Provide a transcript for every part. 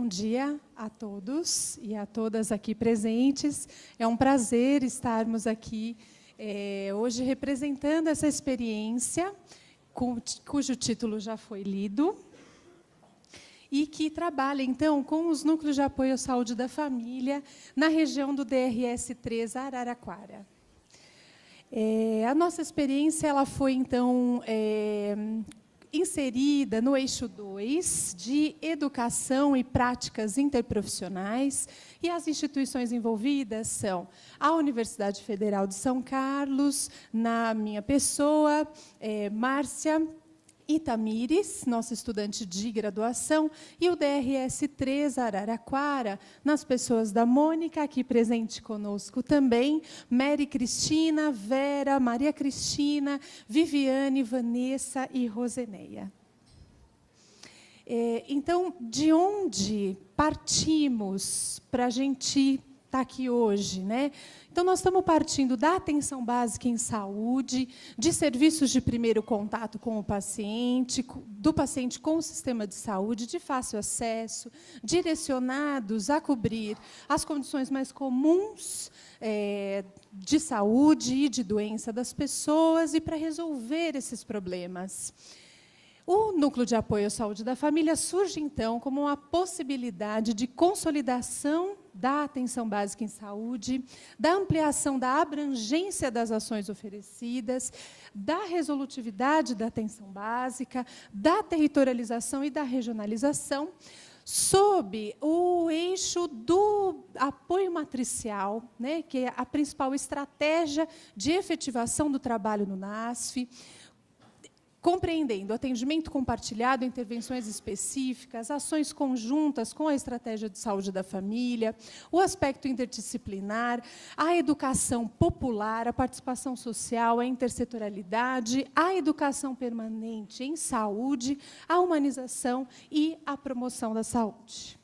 Bom dia a todos e a todas aqui presentes. É um prazer estarmos aqui hoje representando essa experiência, cujo título já foi lido, e que trabalha, então, com os núcleos de apoio à saúde da família na região do DRS 3, Araraquara. A nossa experiência ela foi, então, inserida no eixo 2 de educação e práticas interprofissionais, e as instituições envolvidas são a Universidade Federal de São Carlos, na minha pessoa, Márcia Itamires, nossa estudante de graduação, e o DRS 3 Araraquara, nas pessoas da Mônica, aqui presente conosco também, Mary Cristina, Vera, Maria Cristina, Viviane, Vanessa e Roseneia. Então, de onde partimos para a gente estar aqui hoje, né? Então, nós estamos partindo da atenção básica em saúde, de serviços de primeiro contato com o paciente, do paciente com o sistema de saúde, de fácil acesso, direcionados a cobrir as condições mais comuns de saúde e de doença das pessoas e para resolver esses problemas. O Núcleo de Apoio à Saúde da Família surge, então, como uma possibilidade de consolidação da atenção básica em saúde, da ampliação da abrangência das ações oferecidas, da resolutividade da atenção básica, da territorialização e da regionalização, sob o eixo do apoio matricial, né, que é a principal estratégia de efetivação do trabalho no NASF, compreendendo atendimento compartilhado, intervenções específicas, ações conjuntas com a estratégia de saúde da família, o aspecto interdisciplinar, a educação popular, a participação social, a intersetorialidade, a educação permanente em saúde, a humanização e a promoção da saúde.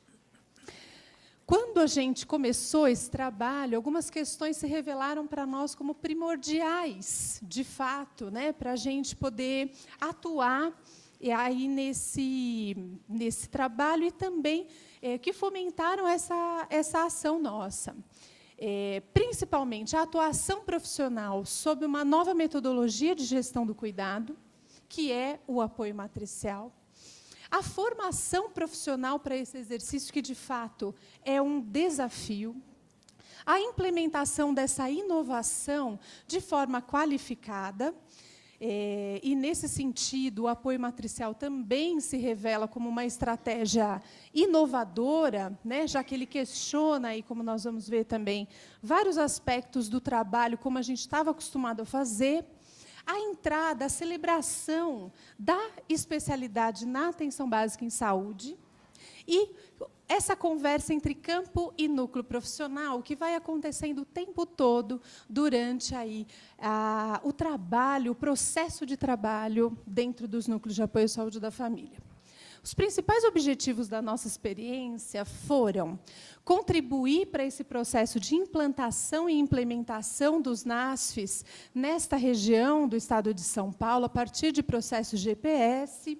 Quando a gente começou esse trabalho, algumas questões se revelaram para nós como primordiais, de fato, né, para a gente poder atuar aí nesse trabalho e também que fomentaram essa ação nossa. Principalmente a atuação profissional sob uma nova metodologia de gestão do cuidado, que é o apoio matricial. A formação profissional para esse exercício, que, de fato, é um desafio. A implementação dessa inovação de forma qualificada. E, nesse sentido, o apoio matricial também se revela como uma estratégia inovadora, né, já que ele questiona, e como nós vamos ver também, vários aspectos do trabalho, como a gente estava acostumado a fazer. A entrada, a celebração da especialidade na atenção básica em saúde e essa conversa entre campo e núcleo profissional que vai acontecendo o tempo todo durante aí, o trabalho, o processo de trabalho dentro dos núcleos de apoio à saúde da família. Os principais objetivos da nossa experiência foram contribuir para esse processo de implantação e implementação dos NASFs nesta região do estado de São Paulo, a partir de processos GPS,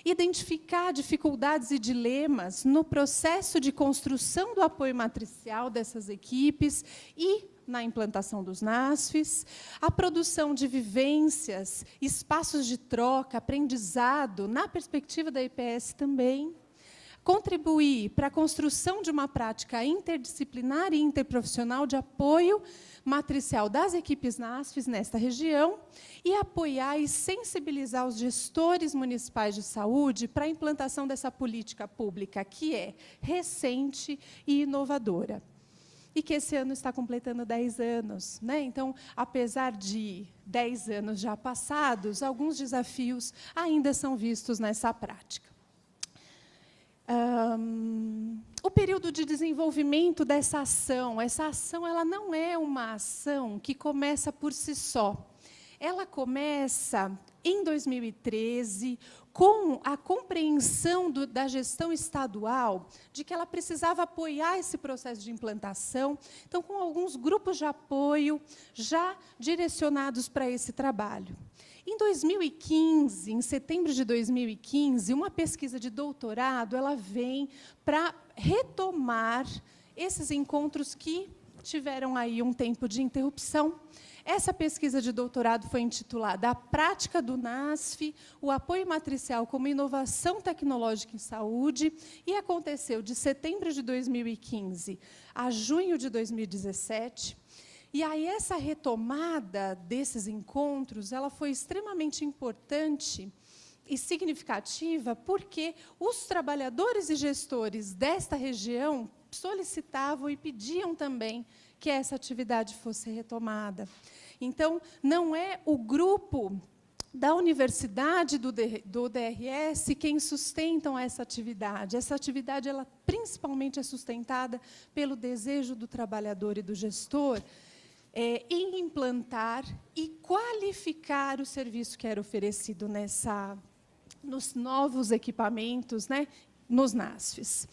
identificar dificuldades e dilemas no processo de construção do apoio matricial dessas equipes e na implantação dos NASFs, a produção de vivências, espaços de troca, aprendizado, na perspectiva da EPS também, contribuir para a construção de uma prática interdisciplinar e interprofissional de apoio matricial das equipes NASFs nesta região e apoiar e sensibilizar os gestores municipais de saúde para a implantação dessa política pública, que é recente e inovadora. E que esse ano está completando 10 anos. Né? Então, apesar de 10 anos já passados, alguns desafios ainda são vistos nessa prática. O período de desenvolvimento dessa ação, essa ação ela não é uma ação que começa por si só. Ela começa em 2013, com a compreensão da gestão estadual de que ela precisava apoiar esse processo de implantação, então, com alguns grupos de apoio já direcionados para esse trabalho. Em 2015, em setembro de 2015, uma pesquisa de doutorado ela vem para retomar esses encontros que tiveram aí um tempo de interrupção. Essa pesquisa de doutorado foi intitulada A Prática do NASF, o apoio matricial como inovação tecnológica em saúde, e aconteceu de setembro de 2015 a junho de 2017. E aí essa retomada desses encontros, ela foi extremamente importante e significativa, porque os trabalhadores e gestores desta região solicitavam e pediam também que essa atividade fosse retomada. Então, não é o grupo da universidade do DRS quem sustentam essa atividade. Essa atividade, ela principalmente é sustentada pelo desejo do trabalhador e do gestor em implantar e qualificar o serviço que era oferecido nos novos equipamentos, né, nos NASFs.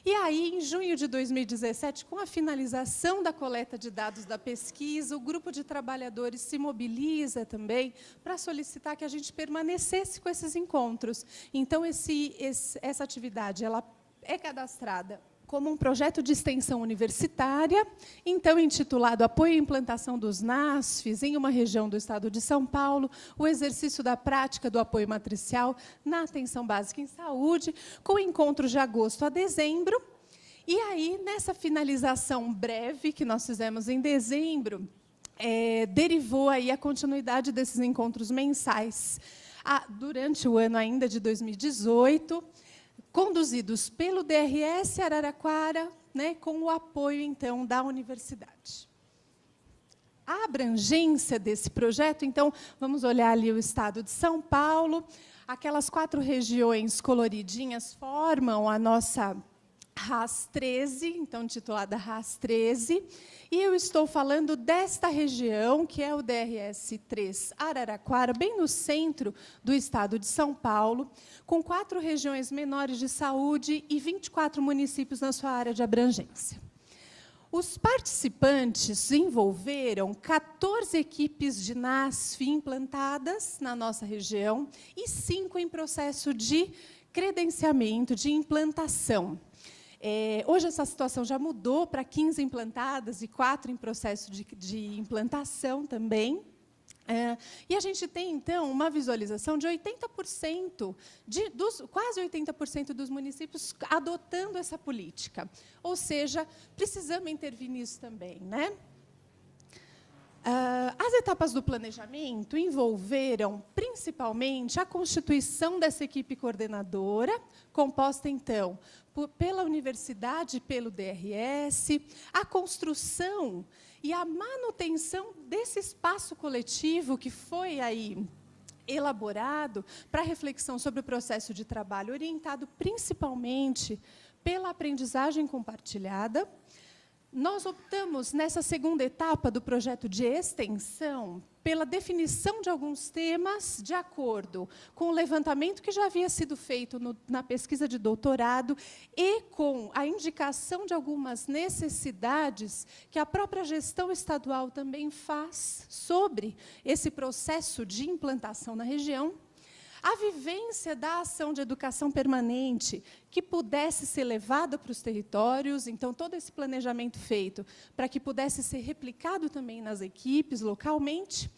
E aí, em junho de 2017, com a finalização da coleta de dados da pesquisa, o grupo de trabalhadores se mobiliza também para solicitar que a gente permanecesse com esses encontros. Então, essa atividade ela é cadastrada como um projeto de extensão universitária, então intitulado Apoio à Implantação dos NASFs em uma região do estado de São Paulo, o exercício da prática do apoio matricial na atenção básica em saúde, com encontros de agosto a dezembro. E aí, nessa finalização breve que nós fizemos em dezembro, derivou aí a continuidade desses encontros mensais durante o ano ainda de 2018, conduzidos pelo DRS Araraquara, né, com o apoio, então, da universidade. A abrangência desse projeto, então, vamos olhar ali o estado de São Paulo, aquelas 4 regiões coloridinhas formam a nossa RAS 13, então, titulada RAS 13, e eu estou falando desta região, que é o DRS 3 Araraquara, bem no centro do estado de São Paulo, com 4 regiões menores de saúde e 24 municípios na sua área de abrangência. Os participantes envolveram 14 equipes de NASF implantadas na nossa região e 5 em processo de credenciamento, de implantação. Hoje, essa situação já mudou para 15 implantadas e 4 em processo de implantação também. E a gente tem, então, uma visualização de 80%, quase 80% dos municípios adotando essa política. Ou seja, precisamos intervir nisso também, né? As etapas do planejamento envolveram, principalmente, a constituição dessa equipe coordenadora, composta, então, pela universidade, pelo DRS, a construção e a manutenção desse espaço coletivo que foi aí elaborado para reflexão sobre o processo de trabalho, orientado principalmente pela aprendizagem compartilhada. Nós optamos, nessa segunda etapa do projeto de extensão, pela definição de alguns temas de acordo com o levantamento que já havia sido feito na pesquisa de doutorado e com a indicação de algumas necessidades que a própria gestão estadual também faz sobre esse processo de implantação na região. A vivência da ação de educação permanente que pudesse ser levada para os territórios, então, todo esse planejamento feito para que pudesse ser replicado também nas equipes, localmente.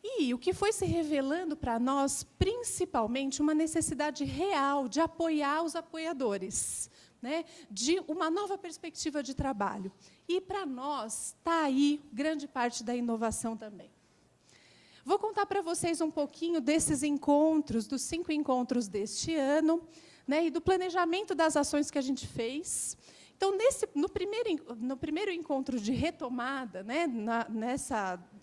E o que foi se revelando para nós, principalmente, uma necessidade real de apoiar os apoiadores, né, de uma nova perspectiva de trabalho. E, para nós, está aí grande parte da inovação também. Vou contar para vocês um pouquinho desses encontros, dos 5 encontros deste ano, né, e do planejamento das ações que a gente fez. Então, no primeiro encontro de retomada, né,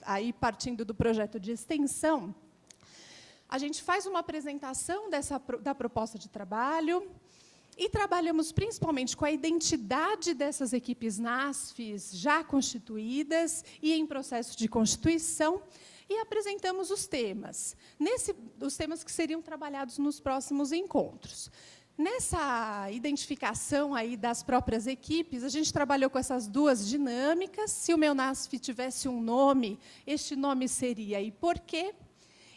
aí partindo do projeto de extensão, a gente faz uma apresentação da proposta de trabalho e trabalhamos principalmente com a identidade dessas equipes NASFs já constituídas e em processo de constituição, e apresentamos os temas, os temas que seriam trabalhados nos próximos encontros. Nessa identificação aí das próprias equipes, a gente trabalhou com essas 2 dinâmicas. Se o meu NASF tivesse um nome, este nome seria e por quê?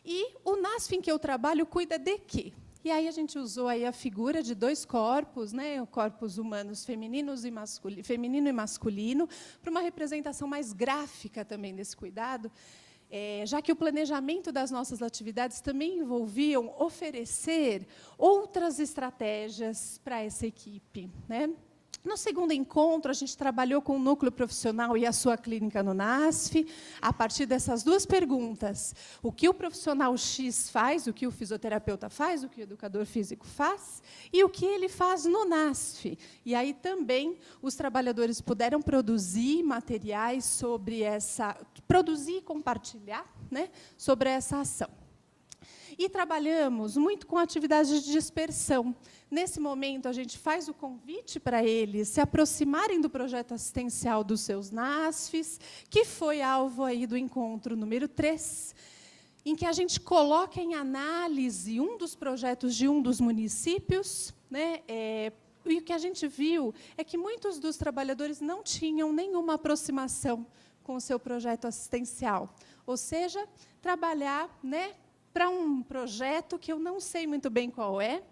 E o NASF em que eu trabalho cuida de quê? E aí a gente usou aí a figura de 2 corpos, né, o corpos humanos feminino e masculino, para uma representação mais gráfica também desse cuidado, já que o planejamento das nossas atividades também envolviam oferecer outras estratégias para essa equipe, né? No segundo encontro, a gente trabalhou com o núcleo profissional e a sua clínica no NASF, a partir dessas 2 perguntas. O que o profissional X faz, o que o fisioterapeuta faz, o que o educador físico faz, e o que ele faz no NASF. E aí também os trabalhadores puderam produzir materiais sobre produzir e compartilhar, né, sobre essa ação. E trabalhamos muito com atividades de dispersão. Nesse momento, a gente faz o convite para eles se aproximarem do projeto assistencial dos seus NASFs, que foi alvo aí do encontro número 3, em que a gente coloca em análise um dos projetos de um dos municípios, né, e o que a gente viu é que muitos dos trabalhadores não tinham nenhuma aproximação com o seu projeto assistencial. Ou seja, trabalhar, né, para um projeto que eu não sei muito bem qual é,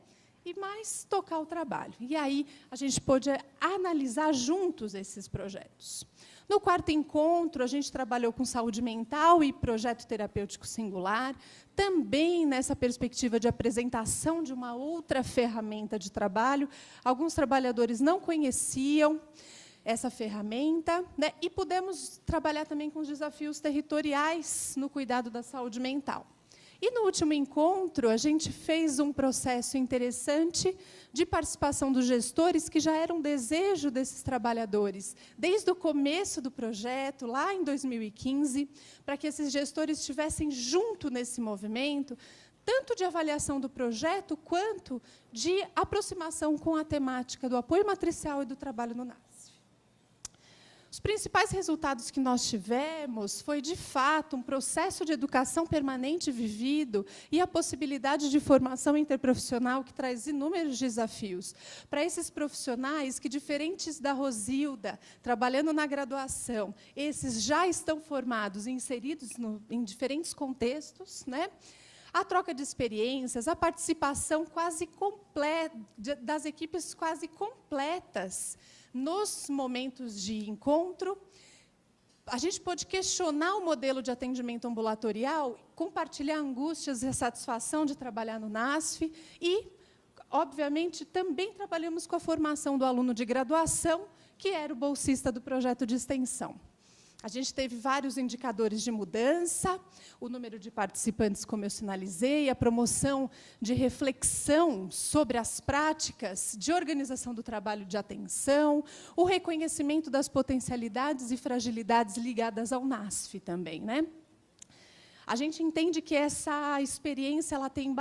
e mais tocar o trabalho. E aí a gente pôde analisar juntos esses projetos. No 4º encontro, a gente trabalhou com saúde mental e projeto terapêutico singular, também nessa perspectiva de apresentação de uma outra ferramenta de trabalho. Alguns trabalhadores não conheciam essa ferramenta, né, e pudemos trabalhar também com os desafios territoriais no cuidado da saúde mental. E, no último encontro, a gente fez um processo interessante de participação dos gestores, que já era um desejo desses trabalhadores, desde o começo do projeto, lá em 2015, para que esses gestores estivessem junto nesse movimento, tanto de avaliação do projeto, quanto de aproximação com a temática do apoio matricial e do trabalho no NASF. Os principais resultados que nós tivemos foi, de fato, um processo de educação permanente vivido e a possibilidade de formação interprofissional que traz inúmeros desafios. Para esses profissionais que, diferentes da Rosilda, trabalhando na graduação, esses já estão formados e inseridos em diferentes contextos, né? A troca de experiências, a participação quase completa, das equipes quase completas, nos momentos de encontro, a gente pôde questionar o modelo de atendimento ambulatorial, compartilhar angústias e a satisfação de trabalhar no NASF e, obviamente, também trabalhamos com a formação do aluno de graduação, que era o bolsista do projeto de extensão. A gente teve vários indicadores de mudança, o número de participantes, como eu sinalizei, a promoção de reflexão sobre as práticas de organização do trabalho de atenção, o reconhecimento das potencialidades e fragilidades ligadas ao NASF também, né? A gente entende que essa experiência ela tem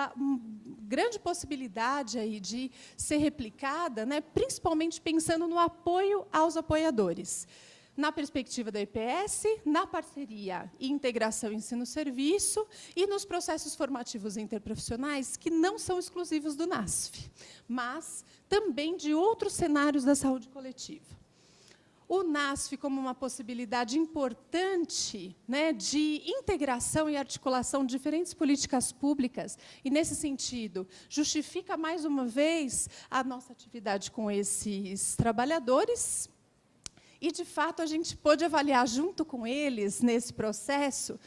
grande possibilidade aí de ser replicada, né, principalmente pensando no apoio aos apoiadores. Na perspectiva da EPS, na parceria e integração ensino-serviço e nos processos formativos interprofissionais que não são exclusivos do NASF, mas também de outros cenários da saúde coletiva. O NASF como uma possibilidade importante, né, de integração e articulação de diferentes políticas públicas, e, nesse sentido, justifica, mais uma vez, a nossa atividade com esses trabalhadores. E, de fato, a gente pôde avaliar, junto com eles, nesse processo,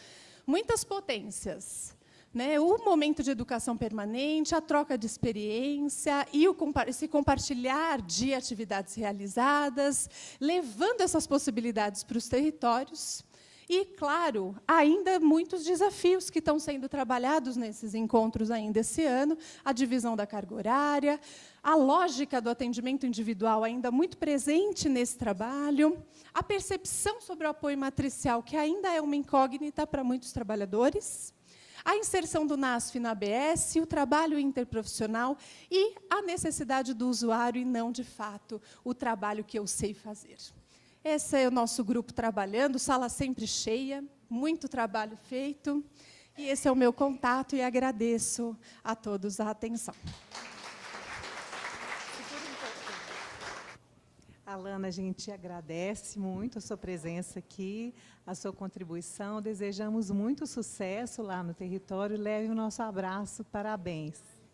muitas potências, né? O momento de educação permanente, a troca de experiência e esse compartilhar de atividades realizadas, levando essas possibilidades para os territórios. E, claro, ainda muitos desafios que estão sendo trabalhados nesses encontros ainda esse ano, a divisão da carga horária, a lógica do atendimento individual ainda muito presente nesse trabalho, a percepção sobre o apoio matricial, que ainda é uma incógnita para muitos trabalhadores, a inserção do NASF na ABS, o trabalho interprofissional e a necessidade do usuário e não, de fato, o trabalho que eu sei fazer. Esse é o nosso grupo trabalhando, sala sempre cheia, muito trabalho feito. E esse é o meu contato e agradeço a todos a atenção. Alana, a gente agradece muito a sua presença aqui, a sua contribuição. Desejamos muito sucesso lá no território. Leve o nosso abraço. Parabéns.